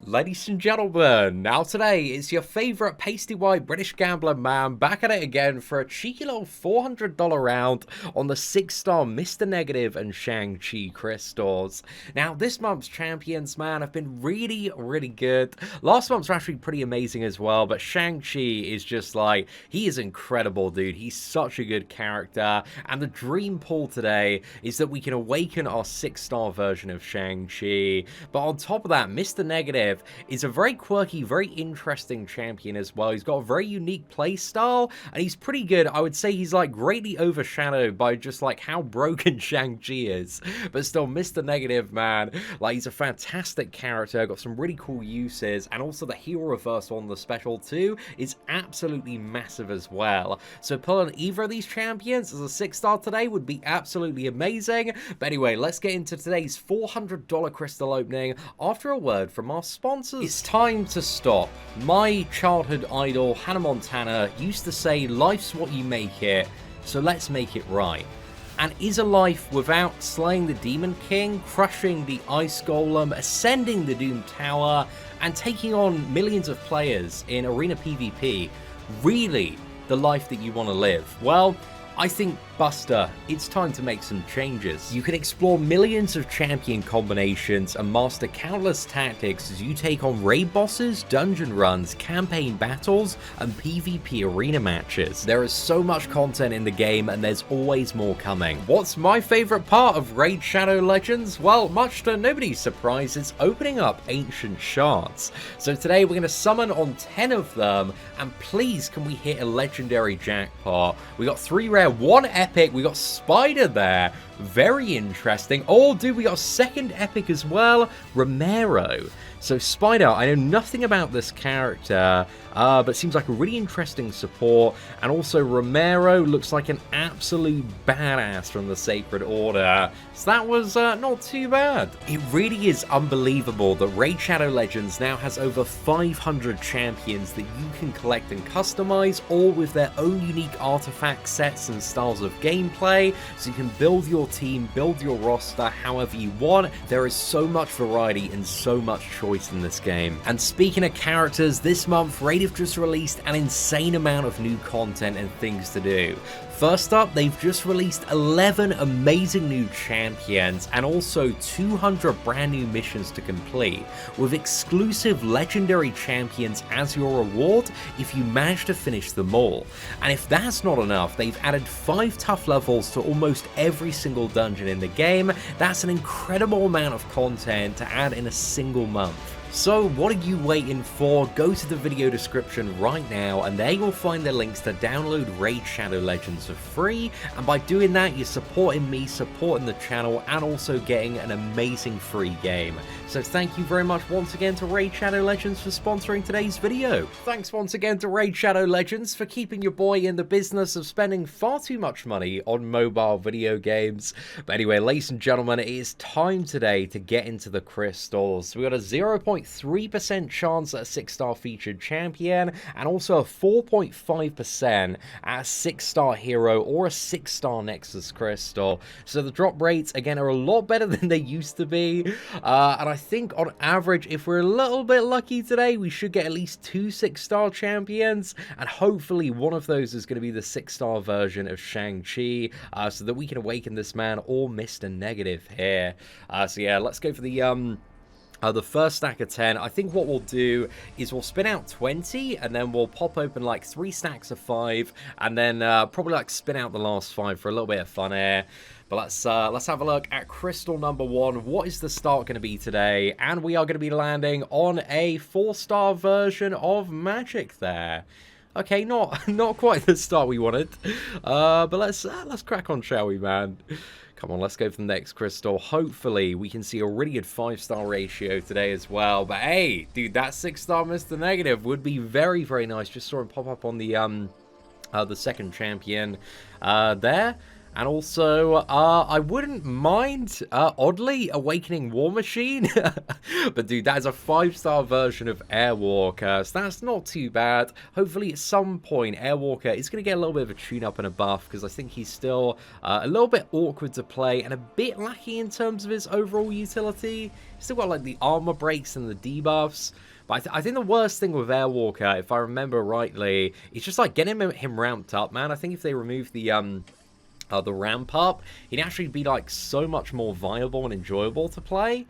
Ladies and gentlemen, now today it's your favourite pasty white British gambler man back at it again for a cheeky little $400 round on the 6-star Mr. Negative and Shang-Chi crystals. Now this month's champions, man, have been really good. Last month's were actually pretty amazing as well, but Shang-Chi is just like, he is incredible, dude. He's such a good character, and the dream pool today is that we can awaken our 6-star version of Shang-Chi. But on top of that, Mr. Negative is a very quirky, very interesting champion as well. He's got a very unique play style, and he's pretty good. I would say he's like greatly overshadowed by just like how broken Shang-Chi is. But still, Mr. Negative, man, like he's a fantastic character, got some really cool uses, and also the hero reversal on the special too is absolutely massive as well. So pulling either of these champions as a 6-star today would be absolutely amazing. But anyway, let's get into today's $400 crystal opening after a word from our sponsors. It's time to stop. My childhood idol, Hannah Montana, used to say, life's what you make it, so let's make it right. And is a life without slaying the Demon King, crushing the Ice Golem, ascending the Doom Tower, and taking on millions of players in Arena PvP really the life that you want to live? Well, I think, Buster, it's time to make some changes. You can explore millions of champion combinations and master countless tactics as you take on raid bosses, dungeon runs, campaign battles, and PvP arena matches. There is so much content in the game, and there's always more coming. What's my favorite part of Raid Shadow Legends? Well, much to nobody's surprise, it's opening up ancient shards. So today we're going to summon on 10 of them, and please can we hit a legendary jackpot. We got 3 rare, 1 epic, we got Spider there, very interesting. Oh dude, we got a second epic as well, Romero. So Spider, I know nothing about this character, but seems like a really interesting support. And also Romero looks like an absolute badass from the Sacred Order. So that was not too bad. It really is unbelievable that Raid Shadow Legends now has over 500 champions that you can collect and customize, all with their own unique artifact sets and styles of gameplay. So you can build your team, build your roster however you want. There is so much variety and so much choice in this game. And speaking of characters, this month Raid have just released an insane amount of new content and things to do. First up, they've just released 11 amazing new champions and also 200 brand new missions to complete, with exclusive legendary champions as your reward if you manage to finish them all. And if that's not enough, they've added 5 tough levels to almost every single dungeon in the game. That's an incredible amount of content to add in a single month. So what are you waiting for? Go to the video description right now, and there you'll find the links to download Raid Shadow Legends for free. And by doing that, you're supporting me, supporting the channel, and also getting an amazing free game. So thank you very much once again to Raid Shadow Legends for sponsoring today's video. Thanks once again to Raid Shadow Legends for keeping your boy in the business of spending far too much money on mobile video games. But anyway, ladies and gentlemen, it is time today to get into the crystals. We got a 0.3% chance at a 6-star featured champion, and also a 4.5% at a 6-star hero or a 6-star Nexus crystal. So the drop rates, again, are a lot better than they used to be. And I think on average, if we're a little bit lucky today, we should get at least 2 6-star champions, and hopefully one of those is going to be the 6-star version of Shang-Chi, so that we can awaken this man or Mr. Negative here. So yeah, let's go for the first stack of 10. I think what we'll do is we'll spin out 20, and then we'll pop open like 3 stacks of 5, and then probably like spin out the last 5 for a little bit of fun here. But let's have a look at crystal number 1. What is the start going to be today? And we are going to be landing on a 4-star version of Magic there. Okay, not quite the start we wanted, but let's crack on, shall we, man? Come on, let's go for the next crystal. Hopefully, we can see a really good 5-star ratio today as well. But hey, dude, that 6-star Mr. Negative would be very nice. Just saw him pop up on the second champion there. And also, I wouldn't mind, oddly, Awakening War Machine. But dude, that is a 5-star version of Airwalker, so that's not too bad. Hopefully at some point, Airwalker is going to get a little bit of a tune-up and a buff, because I think he's still a little bit awkward to play and a bit lacking in terms of his overall utility. He's still got like the armor breaks and the debuffs. But I think the worst thing with Airwalker, if I remember rightly, is just like getting him ramped up, man. I think if they remove the ramp up, he'd actually be like so much more viable and enjoyable to play.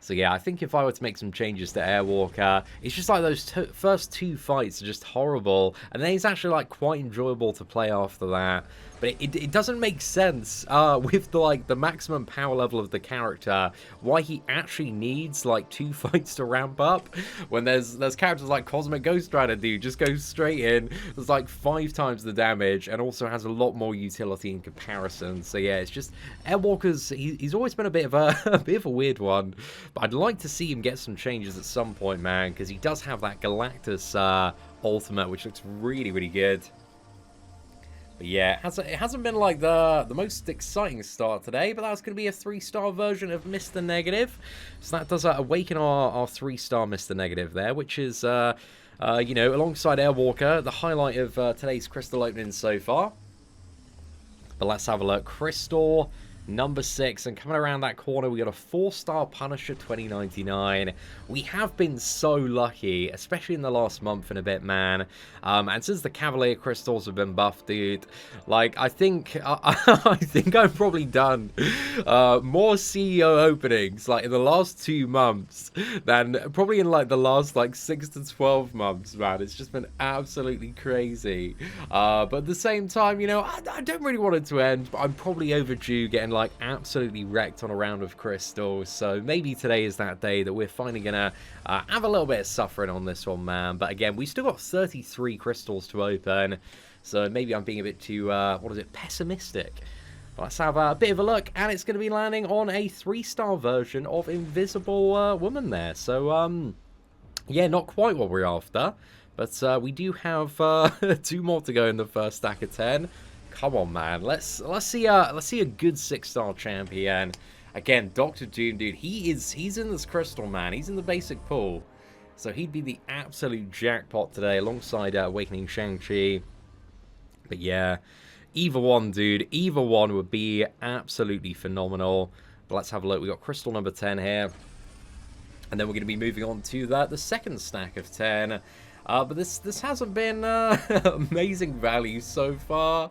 So yeah, I think if I were to make some changes to Airwalker, it's just like those first 2 fights are just horrible, and then he's actually like quite enjoyable to play after that. But it doesn't make sense with the maximum power level of the character why he actually needs like 2 fights to ramp up when there's characters like Cosmic Ghost Rider, dude, just goes straight in, there's like 5 times the damage and also has a lot more utility in comparison. So yeah, it's just Airwalker's he's always been a bit of a weird one, but I'd like to see him get some changes at some point, man, because he does have that Galactus ultimate, which looks really, really good. But yeah, it hasn't been like the most exciting start today, but that's going to be a 3-star version of Mr. Negative. So that does awaken our 3-star Mr. Negative there, which is, you know, alongside Airwalker, the highlight of today's crystal opening so far. But let's have a look. Crystal number 6, and coming around that corner, we got a 4-star Punisher 2099. We have been so lucky, especially in the last month and a bit, man. And since the Cavalier crystals have been buffed, dude, like I think I've probably done more CEO openings like in the last 2 months than probably in like the last like 6 to 12 months, man. It's just been absolutely crazy. But at the same time, you know, I don't really want it to end, but I'm probably overdue getting like absolutely wrecked on a round of crystals. So maybe today is that day that we're finally gonna have a little bit of suffering on this one, man. But again, we still got 33 crystals to open, so maybe I'm being a bit too pessimistic. But let's have a bit of a look, and it's going to be landing on a 3-star version of Invisible Woman there. So yeah, not quite what we're after, but we do have 2 more to go in the first stack of 10. Come on, man. Let's see a good 6-star champion. Again, Dr. Doom, dude, he's in this crystal, man. He's in the basic pool. So he'd be the absolute jackpot today alongside Awakening Shang-Chi. But yeah, either one, dude. Either one would be absolutely phenomenal. But let's have a look. We got crystal number 10 here. And then we're going to be moving on to the second stack of 10. But this hasn't been amazing value so far.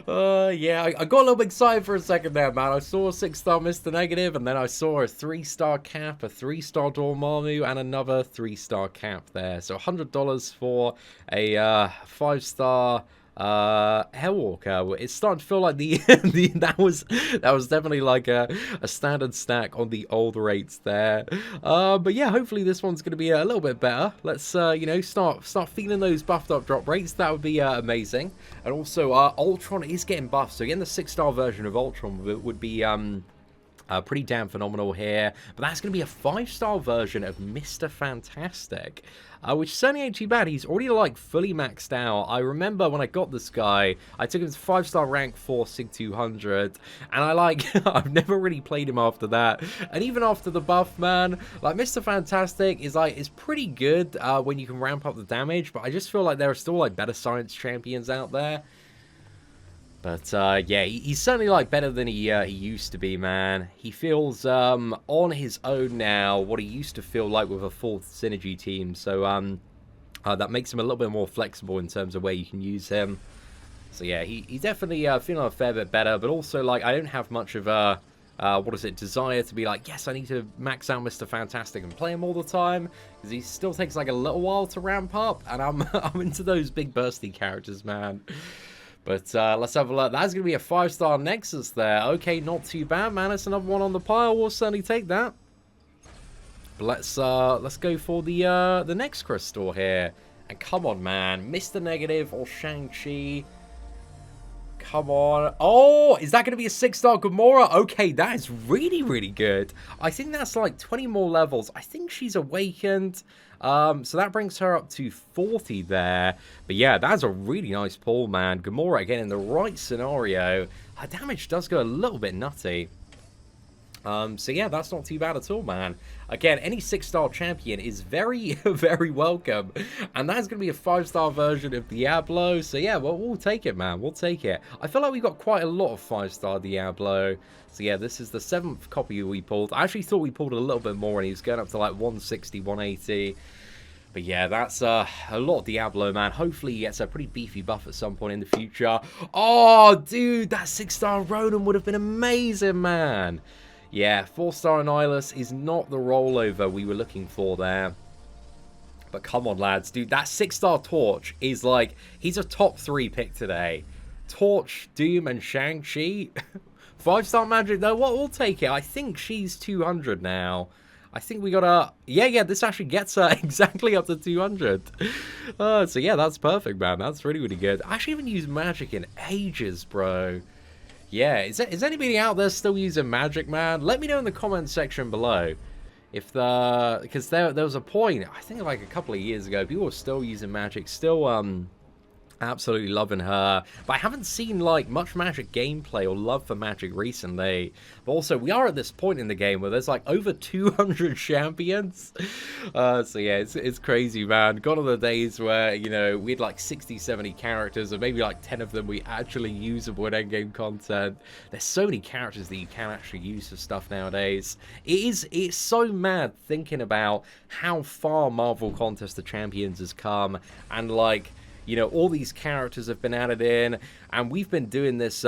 Yeah, I got a little bit excited for a second there, man. I saw a 6-star Mr. Negative, and then I saw a 3-star cap, a 3-star Dormammu, and another 3-star cap there. So $100 for a 5-star Hellwalker. It's starting to feel like that was definitely like a standard stack on the old rates there. But yeah, hopefully this one's going to be a little bit better. Let's you know, start feeling those buffed up drop rates. That would be amazing. And also Ultron is getting buffed, so again the 6-star version of Ultron would be pretty damn phenomenal here. But that's going to be a 5-star version of Mr. Fantastic, which certainly ain't too bad. He's already like fully maxed out. I remember when I got this guy, I took him to 5-star rank 4 Sig 200, and I've never really played him after that. And even after the buff, man, like Mr. Fantastic is pretty good when you can ramp up the damage, but I just feel like there are still like better science champions out there. But yeah, he's certainly like better than he used to be, man. He feels on his own now what he used to feel like with a full synergy team. So that makes him a little bit more flexible in terms of where you can use him. So yeah, he's definitely feeling a fair bit better. But also, like, I don't have much of a desire to be like, yes, I need to max out Mr. Fantastic and play him all the time, because he still takes like a little while to ramp up, and I'm into those big bursty characters, man. But let's have a look. That's going to be a 5-star Nexus there. Okay, not too bad, man. It's another one on the pile. We'll certainly take that. But let's go for the next crystal here. And come on, man. Mr. Negative or Shang-Chi. Come on. Oh, is that going to be a 6-star Gamora? Okay, that is really, really good. I think that's like 20 more levels. I think she's awakened. So that brings her up to 40 there. But yeah, that's a really nice pull, man. Gamora, again, in the right scenario. Her damage does go a little bit nutty. So yeah, that's not too bad at all, man. Again, any 6-star champion is very, very welcome. And that's going to be a 5-star version of Diablo. So yeah, well, we'll take it, man. We'll take it. I feel like we got quite a lot of 5-star Diablo. So yeah, this is the 7th copy we pulled. I actually thought we pulled a little bit more, and he was going up to like 160, 180. But yeah, that's a lot of Diablo, man. Hopefully he gets a pretty beefy buff at some point in the future. Oh, dude, that 6-star Ronan would have been amazing, man. Yeah, 4-star Annihilus is not the rollover we were looking for there. But come on, lads. Dude, that 6-star Torch is like... He's a top 3 pick today. Torch, Doom, and Shang-Chi. 5-star Magic, though. What? We'll take it. I think she's 200 now. I think we got a... Yeah, this actually gets her exactly up to 200. So yeah, that's perfect, man. That's really, really good. I actually haven't used Magic in ages, bro. Yeah, is anybody out there still using Magic, man? Let me know in the comments section below. If because there was a point, I think like a couple of years ago, people were still using Magic, still absolutely loving her. But I haven't seen like much Magic gameplay or love for Magic recently. But also, we are at this point in the game where there's like over 200 champions. So yeah, it's crazy, man. Gone are the days where, you know, we had like 60, 70 characters, and maybe like 10 of them we actually usable in endgame content. There's so many characters that you can actually use for stuff nowadays. It's so mad thinking about how far Marvel Contest of Champions has come, and like, you know, all these characters have been added in, and we've been doing this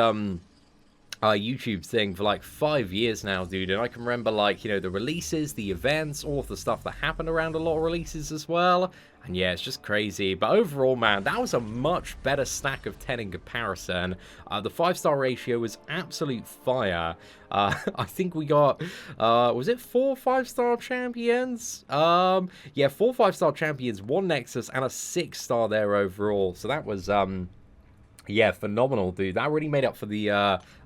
YouTube thing for like 5 years now, dude. And I can remember, like, you know, the releases, the events, all of the stuff that happened around a lot of releases as well. And yeah, it's just crazy. But overall, man, that was a much better stack of 10 in comparison. The 5-star ratio was absolute fire. I think we got, was it 4 5-star champions? Yeah, 4 5-star champions, 1 Nexus, and a 6-star there overall. So that was, yeah, phenomenal, dude. That really made up for the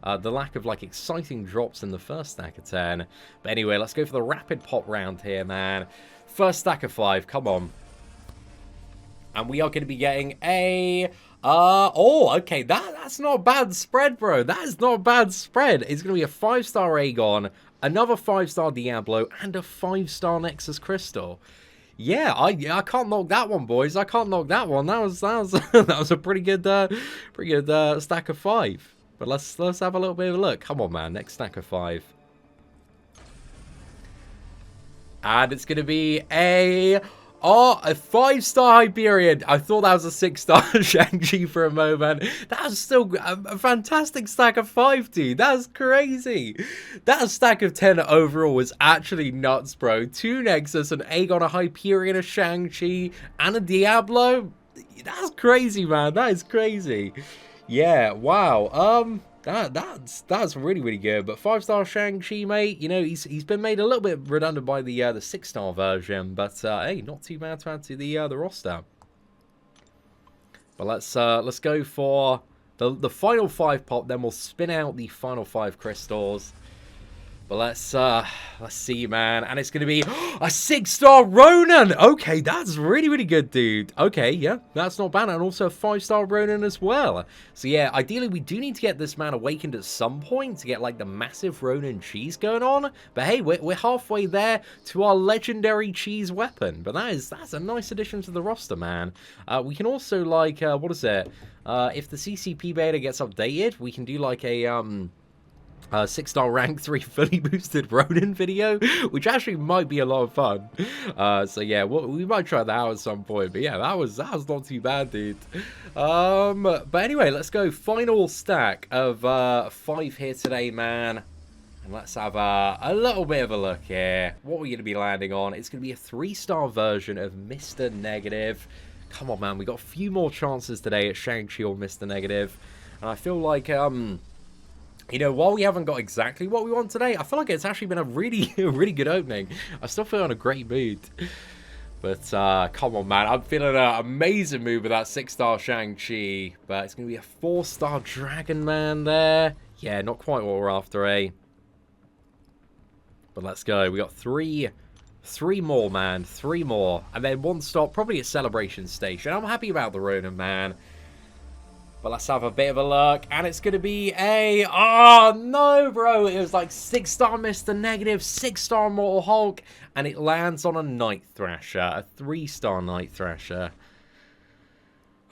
lack of, like, exciting drops in the first stack of 10. But anyway, let's go for the rapid pop round here, man. First stack of 5, come on. And we are going to be getting a... oh, okay, that's not a bad spread, bro. That is not a bad spread. It's going to be a 5-star Aegon, another 5-star Diablo, and a 5-star Nexus Crystal. Yeah, I can't knock that one, boys. I can't knock that one. That was that was a pretty good stack of 5. But let's have a little bit of a look. Come on, man. Next stack of 5. And it's going to be a... Oh, a 5-star Hyperion. I thought that was a 6-star Shang-Chi for a moment. That was still a fantastic stack of 5, dude. That's crazy. That stack of 10 overall was actually nuts, bro. 2 Nexus, an Aegon, a Hyperion, a Shang-Chi, and a Diablo. That's crazy, man. That is crazy. Yeah, wow. That's really, really good. But 5-star Shang-Chi, mate, you know, he's been made a little bit redundant by the 6-star version, but hey, not too bad to add to the roster. But let's go for the final 5 pop, then we'll spin out the final 5 crystals. But let's see, man. And it's going to be a 6-star Ronan. Okay, that's really, really good, dude. Okay, yeah, that's not bad. And also a 5-star Ronan as well. So yeah, ideally we do need to get this man awakened at some point to get like the massive Ronan cheese going on. But hey, we're halfway there to our legendary cheese weapon. But that's a nice addition to the roster, man. We can also like, what is it? If the CCP beta gets updated, we can do like a 6-star rank 3 fully boosted Ronin video, which actually might be a lot of fun. So yeah, we might try that out at some point. But yeah, that was not too bad, dude. But anyway, let's go final stack of 5 here today, man. And let's have a little bit of a look here. What we're going to be landing on, it's going to be a 3-star version of Mr. Negative. Come on, man, we got a few more chances today at Shang-Chi or Mr. Negative. And I feel like, you know, while we haven't got exactly what we want today, I feel like it's actually been a really, really good opening. I still feel in a great mood. But come on, man. I'm feeling an amazing move with that 6-star Shang-Chi. But it's going to be a 4-star Dragon Man there. Yeah, not quite what we're after, eh? But let's go. We got three more, man. 3 more. And then 1 stop, probably a Celebration Station. I'm happy about the Ronin, man. But let's have a bit of a look. And it's going to be a... Oh, no, bro. It was like 6-star Mr. Negative, 6-star Mortal Hulk. And it lands on a Night Thrasher. A 3-star Night Thrasher.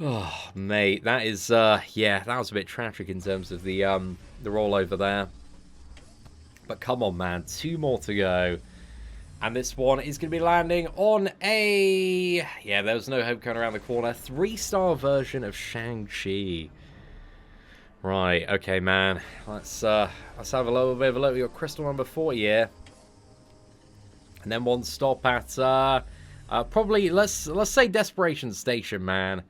Oh, mate. That is... yeah, that was a bit tragic in terms of the rollover there. But come on, man. 2 more to go. And this one is going to be landing on a... Yeah, there was no hope coming around the corner. 3-star version of Shang-Chi. Right, okay, man. Let's have a little bit of a look. We got crystal number 40 here. And then 1 stop at... probably, let's say Desperation Station, man.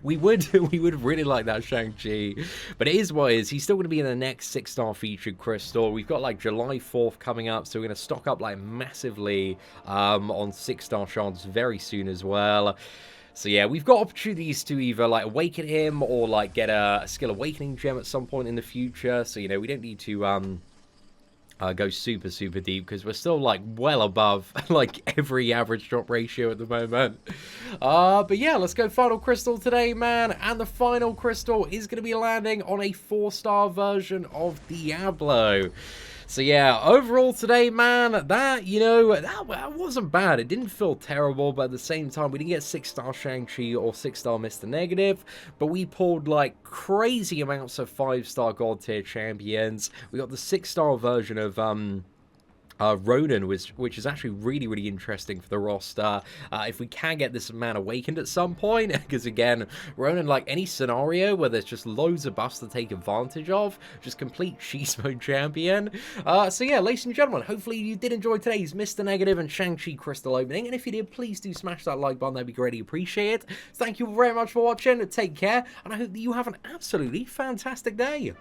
we would really like that Shang-Chi, but it is what it is. He's still going to be in the next 6-star featured crystal. We've got like July 4th coming up, so we're going to stock up like massively on 6-star shards very soon as well. So yeah, we've got opportunities to either like awaken him or like get a skill awakening gem at some point in the future. So you know, we don't need to go super deep because we're still like well above like every average drop ratio at the moment. But yeah, let's go final crystal today, man. And the final crystal is going to be landing on a 4-star version of Diablo. So yeah, overall today, man, that, you know, that wasn't bad. It didn't feel terrible, but at the same time, we didn't get 6-star Shang-Chi or 6-star Mr. Negative, but we pulled like crazy amounts of 5-star God tier champions. We got the 6-star version of Ronin, which is actually really interesting for the roster. If we can get this man awakened at some point, because again, Ronin, like any scenario where there's just loads of buffs to take advantage of, just complete cheese mode champion. So yeah, ladies and gentlemen, hopefully you did enjoy today's Mr. Negative and Shang-Chi crystal opening, and if you did, please do smash that like button. That'd be greatly appreciated. Thank you very much for watching. Take care, and I hope that you have an absolutely fantastic day.